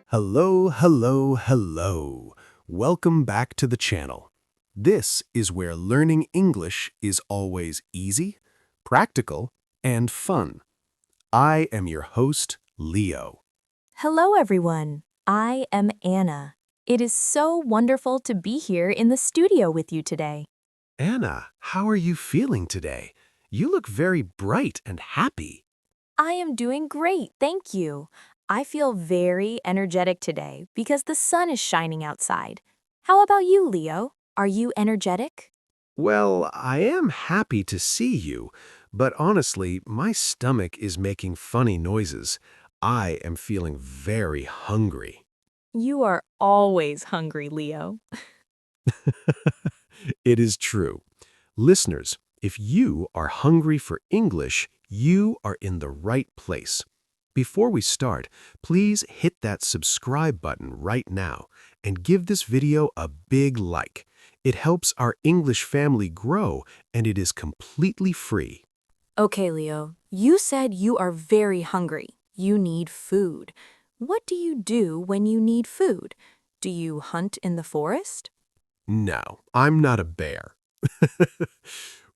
Hello, hello, hello. Welcome back to the channel. This is where learning English is always easy, practical, and fun. I am your host, Leo. Hello, everyone. I am Anna. It is so wonderful to be here in the studio with you today. Anna, how are you feeling today? You look very bright and happy. I am doing great, thank you. I feel very energetic today because the sun is shining outside. How about you, Leo? Are you energetic? Well, I am happy to see you, but honestly, my stomach is making funny noises. I am feeling very hungry. You are always hungry, Leo. It is true. Listeners, if you are hungry for English, you are in the right place. Before we start, please hit that subscribe button right now and give this video a big like. It helps our English family grow and it is completely free. Okay, Leo, you said you are very hungry. You need food. What do you do when you need food? Do you hunt in the forest? No, I'm not a bear.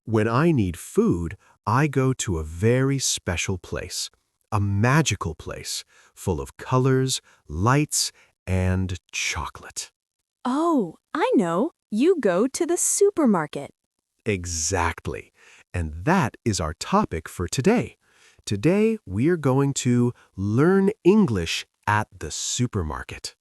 When I need food, I go to a very special place, a magical place full of colors, lights, and chocolate. Oh, I know. You go to the supermarket. Exactly. And that is our topic for today. Today, we're going to learn English at the supermarket.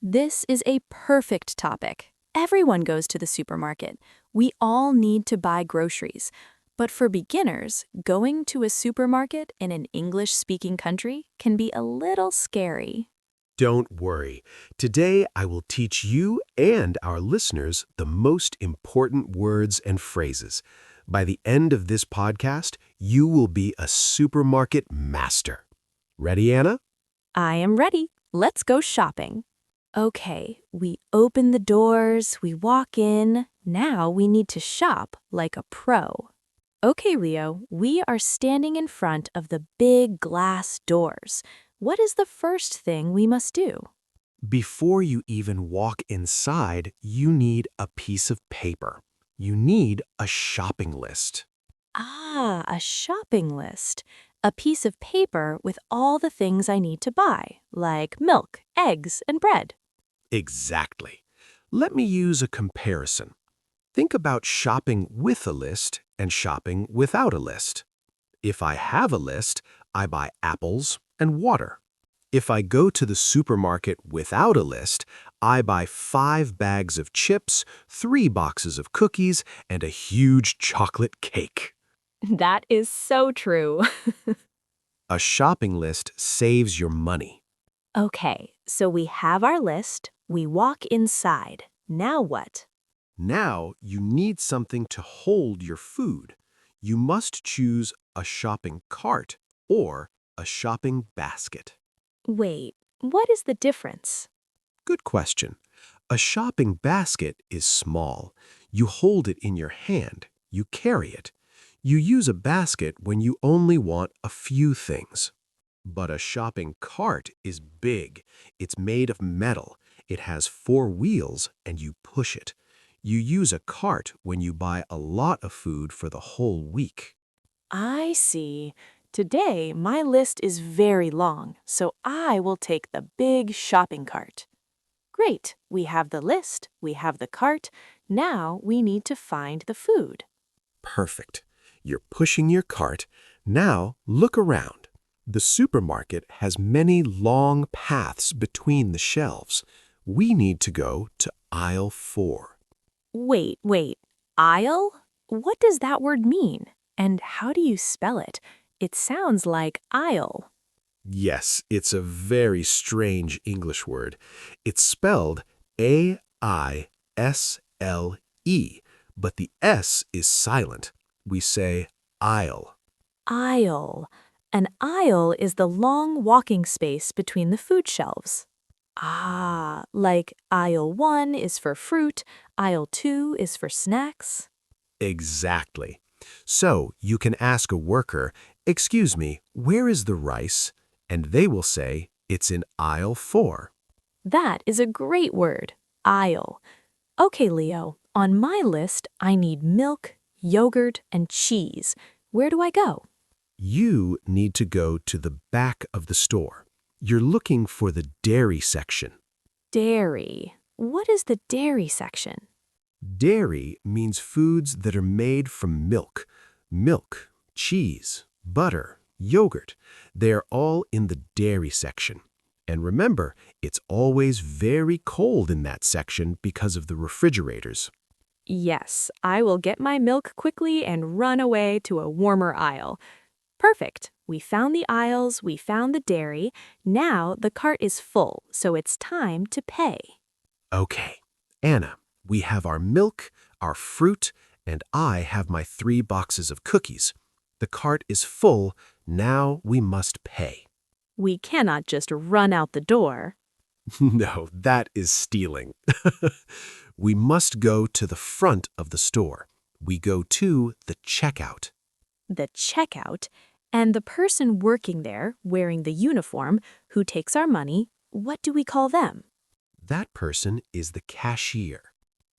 This is a perfect topic. Everyone goes to the supermarket. We all need to buy groceries. But for beginners, going to a supermarket in an English-speaking country can be a little scary. Don't worry. Today, I will teach you and our listeners the most important words and phrases. By the end of this podcast, you will be a supermarket master. Ready, Anna? I am ready. Let's go shopping. Okay, we open the doors, we walk in. Now we need to shop like a pro. Okay, Leo, we are standing in front of the big glass doors. What is the first thing we must do? Before you even walk inside, you need a piece of paper. You need a shopping list. Ah, a shopping list. A piece of paper with all the things I need to buy, like milk, eggs, and bread. Exactly. Let me use a comparison. Think about shopping with a list and shopping without a list. If I have a list, I buy apples and water. If I go to the supermarket without a list, I buy 5 bags of chips, 3 boxes of cookies, and a huge chocolate cake. That is so true. A shopping list saves your money. Okay, so we have our list. We walk inside. Now what? Now you need something to hold your food. You must choose a shopping cart or a shopping basket. Wait, what is the difference? Good question. A shopping basket is small. You hold it in your hand. You carry it. You use a basket when you only want a few things. But a shopping cart is big. It's made of metal. It has 4 wheels and you push it. You use a cart when you buy a lot of food for the whole week. I see. Today, my list is very long, so I will take the big shopping cart. Great, we have the list, we have the cart. Now we need to find the food. Perfect. You're pushing your cart. Now look around. The supermarket has many long paths between the shelves. We need to go to aisle 4. Wait. Aisle? What does that word mean? And how do you spell it? It sounds like aisle. Yes, it's a very strange English word. It's spelled A-I-S-L-E, but the S is silent. We say aisle. Aisle. An aisle is the long walking space between the food shelves. Ah, like aisle 1 is for fruit, aisle 2 is for snacks. Exactly. So you can ask a worker, "Excuse me, where is the rice?" and they will say, "It's in aisle 4." That is a great word, aisle. Okay, Leo, on my list, I need milk, yogurt, and cheese. Where do I go? You need to go to the back of the store. You're looking for the dairy section. Dairy. What is the dairy section? Dairy means foods that are made from milk. Milk, cheese, butter, yogurt. They are all in the dairy section. And remember, it's always very cold in that section because of the refrigerators. Yes, I will get my milk quickly and run away to a warmer aisle. Perfect. We found the aisles, we found the dairy. Now the cart is full, so it's time to pay. Okay, Anna, we have our milk, our fruit, and I have my 3 boxes of cookies. The cart is full. Now we must pay. We cannot just run out the door. No, that is stealing. We must go to the front of the store. We go to the checkout. The checkout, and the person working there, wearing the uniform, who takes our money, what do we call them? That person is the cashier.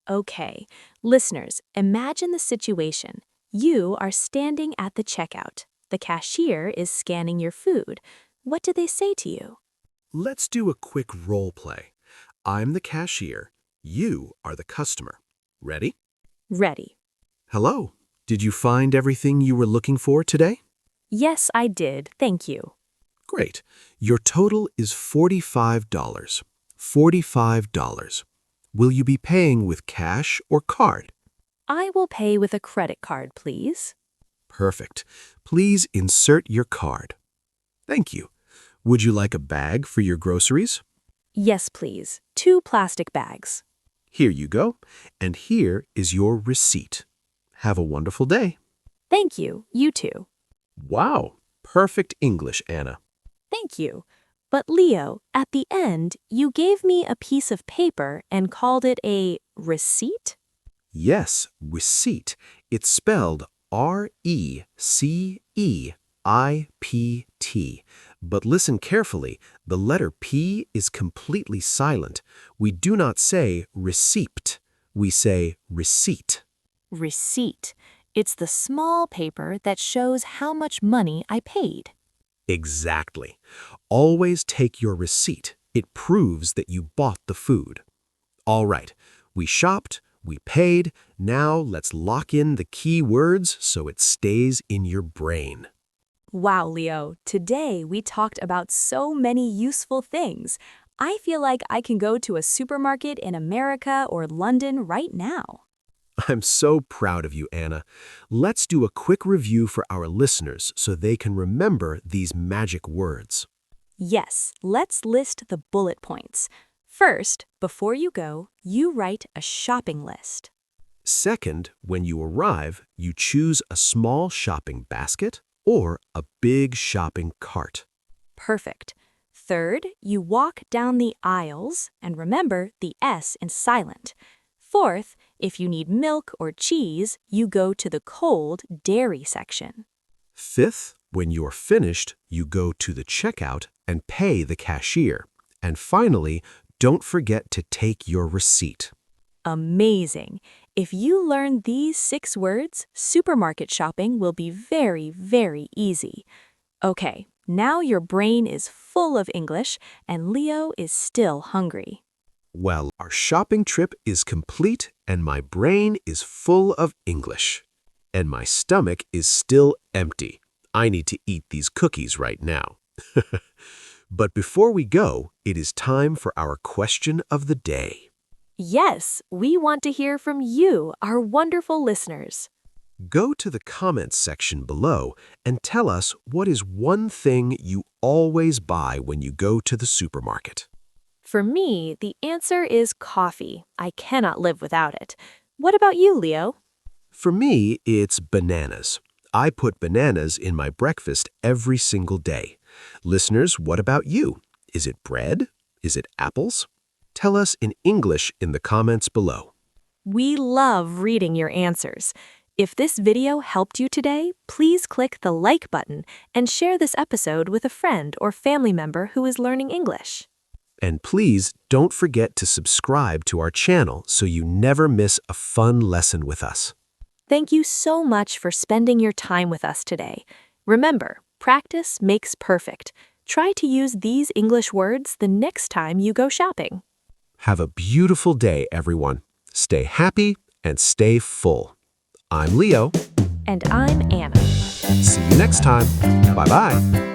Okay, listeners, imagine the situation. You are standing at the checkout. The cashier is scanning your food. What do they say to you? Let's do a quick role play. I'm the cashier. You are the customer. Ready? Ready. Hello. Did you find everything you were looking for today? Yes, I did. Thank you. Great. Your total is $45. $45. Will you be paying with cash or card? I will pay with a credit card, please. Perfect. Please insert your card. Thank you. Would you like a bag for your groceries? Yes, please. 2 plastic bags. Here you go. And here is your receipt. Have a wonderful day. Thank you. You too. Wow. Perfect English, Anna. Thank you. But Leo, at the end, you gave me a piece of paper and called it a receipt? Yes, receipt. It's spelled R-E-C-E-I-P-T. But listen carefully, the letter P is completely silent. We do not say receipt. We say receipt. Receipt. It's the small paper that shows how much money I paid. Exactly. Always take your receipt. It proves that you bought the food. All right, we shopped, we paid. Now let's lock in the key words so it stays in your brain. Wow, Leo, today we talked about so many useful things. I feel like I can go to a supermarket in America or London right now. I'm so proud of you, Anna. Let's do a quick review for our listeners so they can remember these magic words. Yes, let's list the bullet points. First, before you go, you write a shopping list. Second, when you arrive, you choose a small shopping basket or a big shopping cart. Perfect. Third, you walk down the aisles, and remember the S in silent. Fourth, if you need milk or cheese, you go to the cold dairy section. Fifth, when you're finished, you go to the checkout and pay the cashier. And finally, don't forget to take your receipt. Amazing! If you learn these 6 words, supermarket shopping will be very, very easy. Okay, now your brain is full of English and Leo is still hungry. Well, our shopping trip is complete and my brain is full of English. And my stomach is still empty. I need to eat these cookies right now. But before we go, it is time for our question of the day. Yes, we want to hear from you, our wonderful listeners. Go to the comments section below and tell us what is one thing you always buy when you go to the supermarket. For me, the answer is coffee. I cannot live without it. What about you, Leo? For me, it's bananas. I put bananas in my breakfast every single day. Listeners, what about you? Is it bread? Is it apples? Tell us in English in the comments below. We love reading your answers. If this video helped you today, please click the like button and share this episode with a friend or family member who is learning English. And please don't forget to subscribe to our channel so you never miss a fun lesson with us. Thank you so much for spending your time with us today. Remember, practice makes perfect. Try to use these English words the next time you go shopping. Have a beautiful day, everyone. Stay happy and stay full. I'm Leo. And I'm Anna. See you next time. Bye-bye.